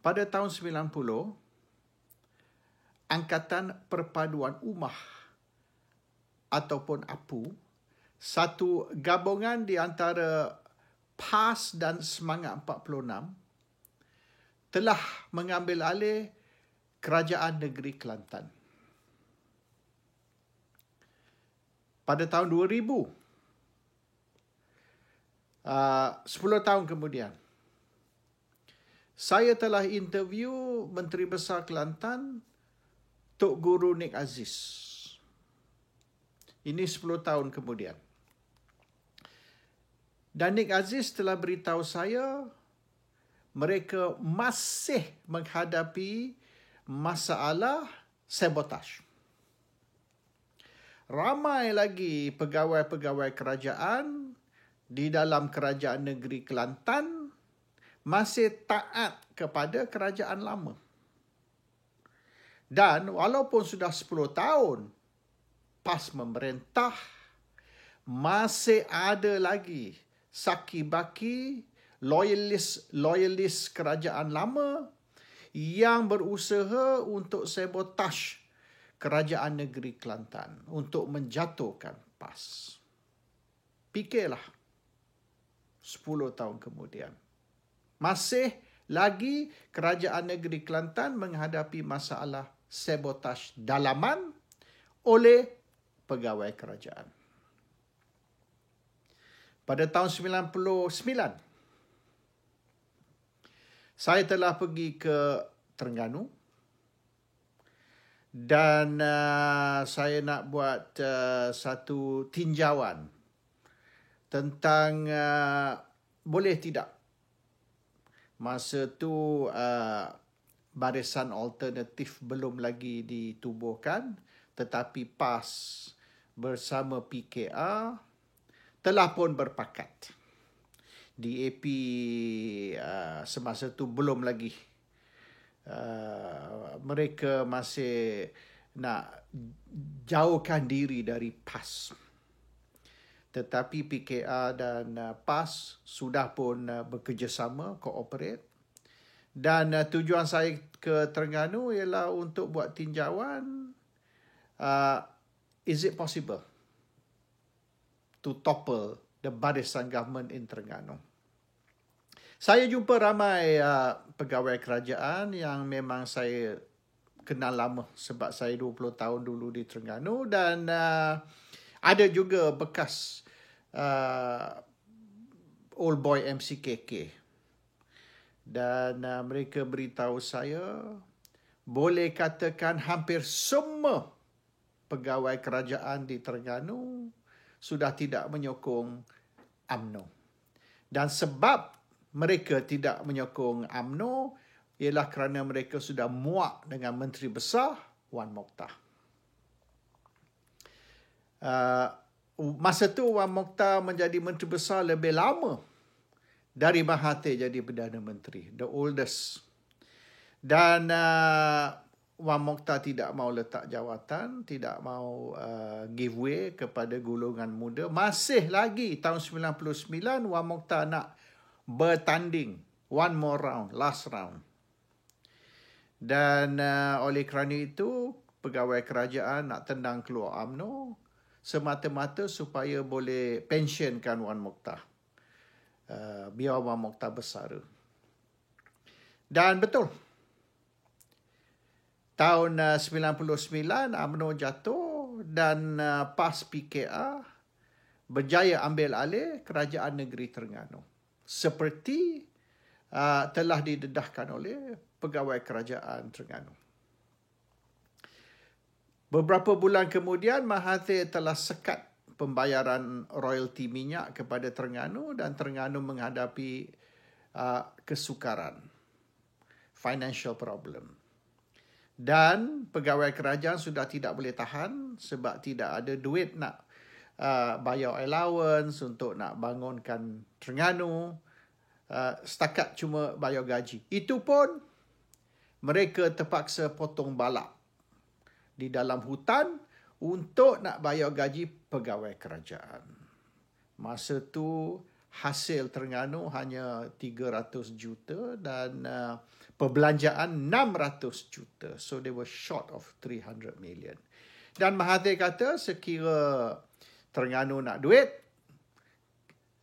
pada tahun 90, Angkatan Perpaduan Ummah ataupun APU, satu gabungan di antara PAS dan Semangat 46, telah mengambil alih Kerajaan Negeri Kelantan. Pada tahun 2000, 10 tahun kemudian, saya telah interview Menteri Besar Kelantan, Tok Guru Nik Aziz. Ini 10 tahun kemudian. Dan Nik Aziz telah beritahu saya mereka masih menghadapi masalah sabotaj. Ramai lagi pegawai-pegawai kerajaan di dalam Kerajaan Negeri Kelantan masih taat kepada kerajaan lama. Dan walaupun sudah 10 tahun PAS memerintah, masih ada lagi saki-baki loyalis kerajaan lama yang berusaha untuk sabotaj Kerajaan Negeri Kelantan untuk menjatuhkan PAS. Fikirlah 10 tahun kemudian. Masih lagi Kerajaan Negeri Kelantan menghadapi masalah sabotaj dalaman oleh pegawai kerajaan. Pada tahun 99, saya telah pergi ke Terengganu dan saya nak buat satu tinjauan tentang boleh tidak masa tu barisan alternatif belum lagi ditubuhkan, tetapi PAS bersama PKR telah pun berpakat. DAP semasa tu belum lagi. Mereka masih nak jauhkan diri dari PAS. Tetapi PKR dan PAS sudah pun bekerjasama, cooperate. Dan tujuan saya ke Terengganu ialah untuk buat tinjauan, is it possible to topple the barisan government in Terengganu. Saya jumpa ramai pegawai kerajaan yang memang saya kenal lama sebab saya 20 tahun dulu di Terengganu, dan ada juga bekas old boy MCKK. Dan mereka beritahu saya, boleh katakan hampir semua pegawai kerajaan di Terengganu sudah tidak menyokong UMNO. Dan sebab mereka tidak menyokong UMNO ialah kerana mereka sudah muak dengan Menteri Besar Wan Mokhtar. Masa tu Wan Mokhtar menjadi Menteri Besar lebih lama dari Mahathir jadi Perdana Menteri, the oldest. Dan Wan Mokhtar tidak mau letak jawatan, tidak mau give way kepada golongan muda. Masih lagi tahun 99 Wan Mokhtar nak bertanding one more round, last round. Dan oleh kerana itu pegawai kerajaan nak tendang keluar UMNO semata-mata supaya boleh pensionkan Wan Mokhtar. Biar Wan Mokhtar bersara. Dan betul, tahun 99 UMNO jatuh dan PAS PKR berjaya ambil alih Kerajaan Negeri Terengganu, seperti telah didedahkan oleh pegawai kerajaan Terengganu. Beberapa bulan kemudian Mahathir telah sekat pembayaran royalti minyak kepada Terengganu dan Terengganu menghadapi kesukaran, financial problem. Dan pegawai kerajaan sudah tidak boleh tahan sebab tidak ada duit nak bayar allowance untuk nak bangunkan Terengganu. Setakat cuma bayar gaji. Itu pun mereka terpaksa potong balak di dalam hutan untuk nak bayar gaji pegawai kerajaan. Masa tu hasil Terengganu hanya 300 juta dan perbelanjaan 600 juta. So they were short of 300 million. Dan Mahathir kata sekira Terengganu nak duit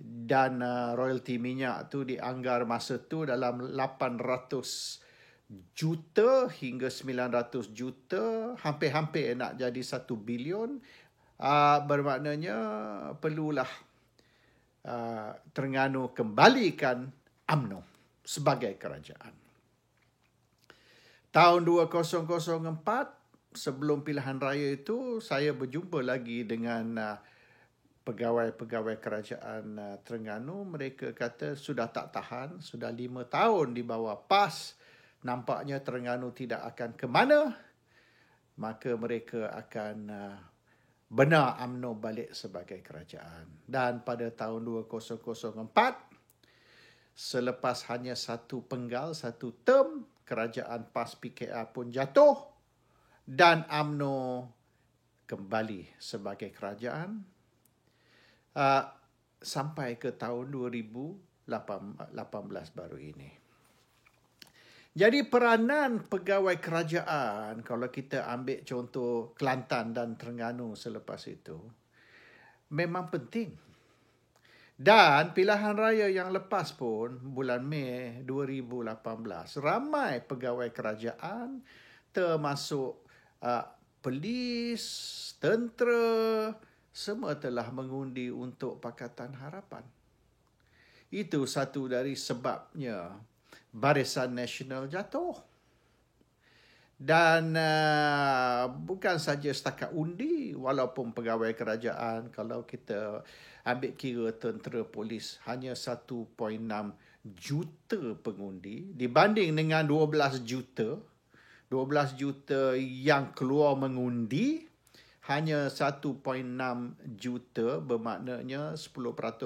dan royalty minyak tu dianggar masa tu dalam 800 juta hingga 900 juta, hampir-hampir nak jadi 1 bilion, bermaknanya perlulah Terengganu kembalikan UMNO sebagai kerajaan. Tahun 2004, sebelum pilihan raya itu, saya berjumpa lagi dengan pegawai-pegawai kerajaan Terengganu. Mereka kata sudah tak tahan, sudah 5 tahun di bawah PAS, nampaknya Terengganu tidak akan ke mana, maka mereka akan benar UMNO balik sebagai kerajaan. Dan pada tahun 2004, selepas hanya satu penggal, satu term, kerajaan PAS PKR pun jatuh dan UMNO kembali sebagai kerajaan sampai ke tahun 2018 baru ini. Jadi peranan pegawai kerajaan, kalau kita ambil contoh Kelantan dan Terengganu selepas itu, memang penting. Dan pilihan raya yang lepas pun, bulan Mei 2018, ramai pegawai kerajaan, termasuk polis, tentera, semua telah mengundi untuk Pakatan Harapan. Itu satu dari sebabnya Barisan Nasional jatuh. Dan bukan saja setakat undi, walaupun pegawai kerajaan, kalau kita ambil kira tentera polis, hanya 1.6 juta pengundi dibanding dengan 12 juta. 12 juta yang keluar mengundi, hanya 1.6 juta, bermaknanya 10%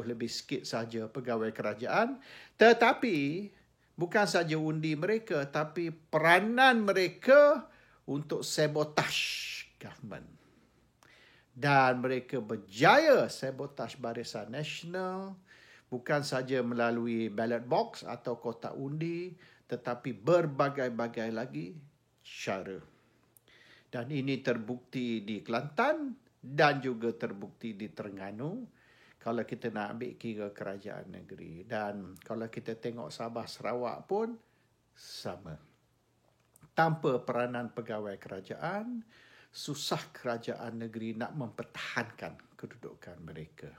lebih sikit saja pegawai kerajaan. Tetapi bukan saja undi mereka, tapi peranan mereka untuk sabotage government. Dan mereka berjaya sabotage Barisan Nasional, bukan saja melalui ballot box atau kotak undi, tetapi berbagai-bagai lagi cara. Dan ini terbukti di Kelantan dan juga terbukti di Terengganu, kalau kita nak ambil kira kerajaan negeri. Dan kalau kita tengok Sabah Sarawak pun sama. Tanpa peranan pegawai kerajaan, susah kerajaan negeri nak mempertahankan kedudukan mereka.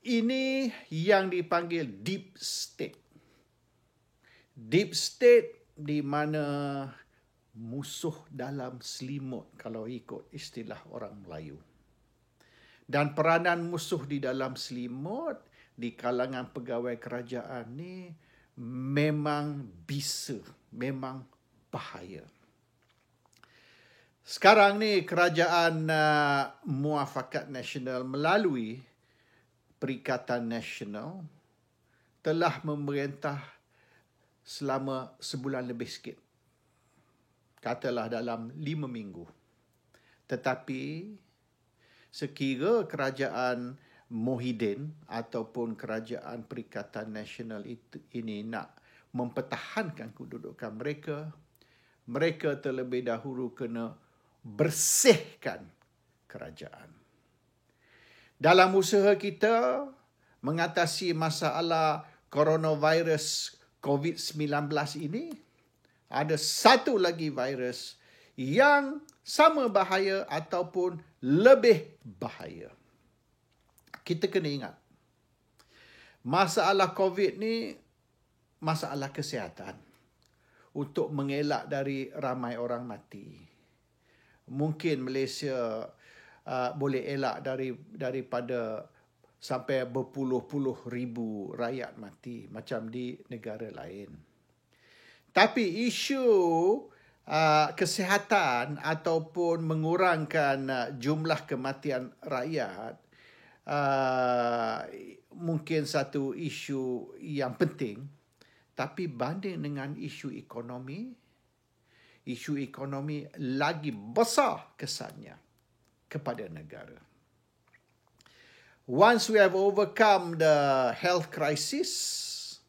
Ini yang dipanggil deep state. Deep state di mana musuh dalam selimut, kalau ikut istilah orang Melayu. Dan peranan musuh di dalam selimut di kalangan pegawai kerajaan ni memang bisa, memang bahaya. Sekarang ni kerajaan Muafakat Nasional melalui Perikatan Nasional telah memerintah selama sebulan lebih sikit. Katalah dalam 5 minggu. Tetapi sekira kerajaan Muhyiddin ataupun kerajaan Perikatan Nasional ini nak mempertahankan kedudukan mereka, mereka terlebih dahulu kena bersihkan kerajaan. Dalam usaha kita mengatasi masalah coronavirus COVID-19 ini, ada satu lagi virus yang sama bahaya ataupun lebih bahaya. Kita kena ingat, masalah COVID ni masalah kesihatan untuk mengelak dari ramai orang mati. Mungkin Malaysia boleh elak daripada sampai berpuluh-puluh ribu rakyat mati macam di negara lain. Tapi isu kesihatan ataupun mengurangkan jumlah kematian rakyat mungkin satu isu yang penting, tapi banding dengan isu ekonomi lagi besar kesannya kepada negara. Once we have overcome the health crisis,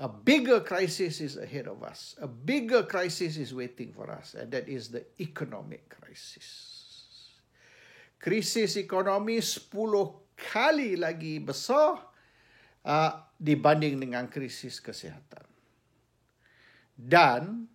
a bigger crisis is ahead of us. A bigger crisis is waiting for us, and that is the economic crisis. Krisis ekonomi 10 kali lagi besar dibanding dengan krisis kesihatan. Dan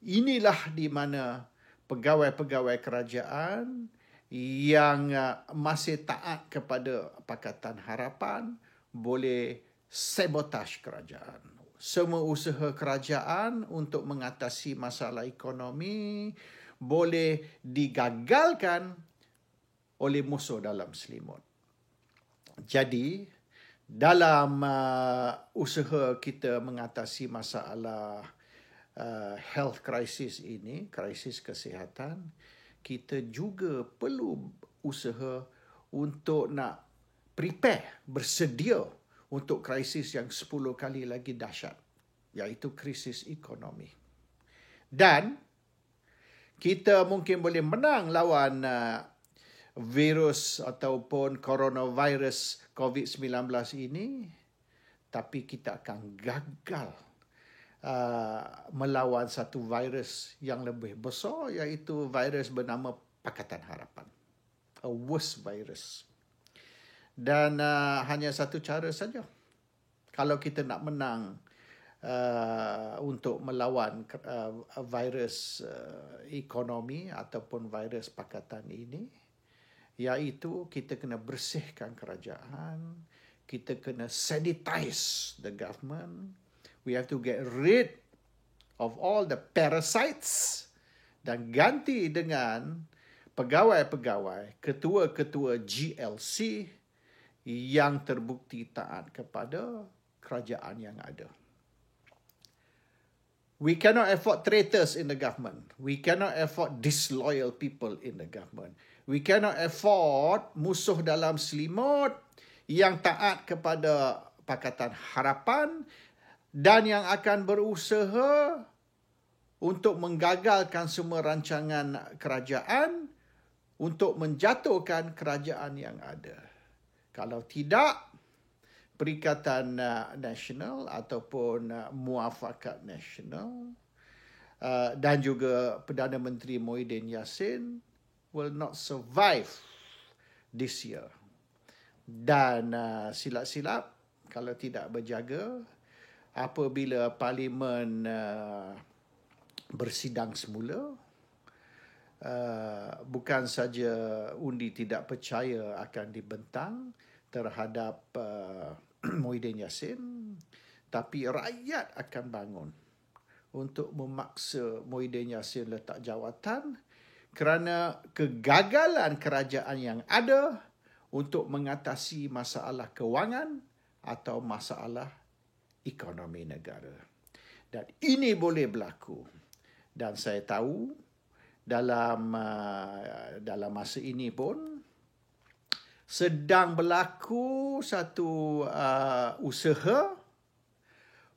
inilah di mana pegawai-pegawai kerajaan yang masih taat kepada Pakatan Harapan boleh sabotaj kerajaan. Semua usaha kerajaan untuk mengatasi masalah ekonomi boleh digagalkan oleh musuh dalam selimut. Jadi, dalam usaha kita mengatasi masalah health crisis ini, krisis kesihatan, kita juga perlu usaha untuk nak prepare, bersedia untuk krisis yang 10 kali lagi dahsyat, iaitu krisis ekonomi. Dan kita mungkin boleh menang lawan virus ataupun coronavirus COVID-19 ini, tapi kita akan gagal melawan satu virus yang lebih besar, iaitu virus bernama Pakatan Harapan. A worse virus. Dan hanya satu cara saja. Kalau kita nak menang untuk melawan virus ekonomi ataupun virus pakatan ini, iaitu kita kena bersihkan kerajaan, kita kena sanitize the government, we have to get rid of all the parasites dan ganti dengan pegawai-pegawai, ketua-ketua GLC yang terbukti taat kepada kerajaan yang ada. We cannot afford traitors in the government. We cannot afford disloyal people in the government. We cannot afford musuh dalam selimut yang taat kepada Pakatan Harapan dan yang akan berusaha untuk menggagalkan semua rancangan kerajaan untuk menjatuhkan kerajaan yang ada. Kalau tidak, Perikatan Nasional ataupun Muafakat Nasional dan juga Perdana Menteri Muhyiddin Yassin will not survive this year. Dan silap-silap, kalau tidak berjaga, apabila Parlimen bersidang semula, bukan saja undi tidak percaya akan dibentang terhadap Muhyiddin Yassin, tapi rakyat akan bangun untuk memaksa Muhyiddin Yassin letak jawatan kerana kegagalan kerajaan yang ada untuk mengatasi masalah kewangan atau masalah ekonomi negara. Dan ini boleh berlaku. Dan saya tahu dalam masa ini pun sedang berlaku satu usaha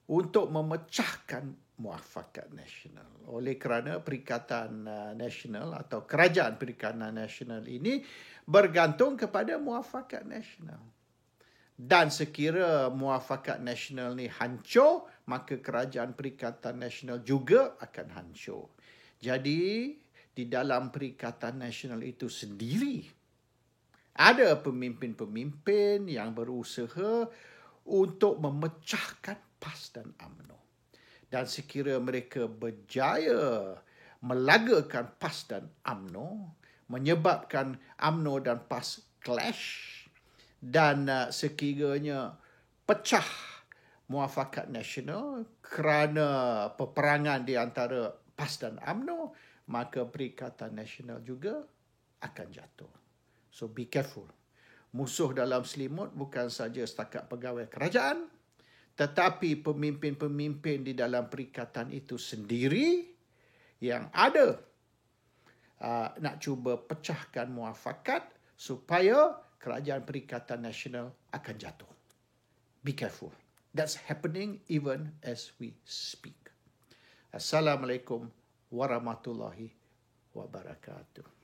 untuk memecahkan Muafakat Nasional. Oleh kerana Perikatan Nasional atau Kerajaan Perikanan Nasional ini bergantung kepada Muafakat Nasional. Dan sekira Muafakat Nasional ni hancur, maka Kerajaan Perikatan Nasional juga akan hancur. Jadi, di dalam Perikatan Nasional itu sendiri, ada pemimpin-pemimpin yang berusaha untuk memecahkan PAS dan UMNO. Dan sekira mereka berjaya melagakan PAS dan UMNO, menyebabkan UMNO dan PAS clash, dan sekiranya pecah Muafakat Nasional kerana peperangan di antara PAS dan UMNO, maka Perikatan Nasional juga akan jatuh. So be careful. Musuh dalam selimut bukan saja setakat pegawai kerajaan, tetapi pemimpin-pemimpin di dalam perikatan itu sendiri yang ada nak cuba pecahkan muafakat supaya Kerajaan Perikatan Nasional akan jatuh. Be careful. That's happening even as we speak. Assalamualaikum warahmatullahi wabarakatuh.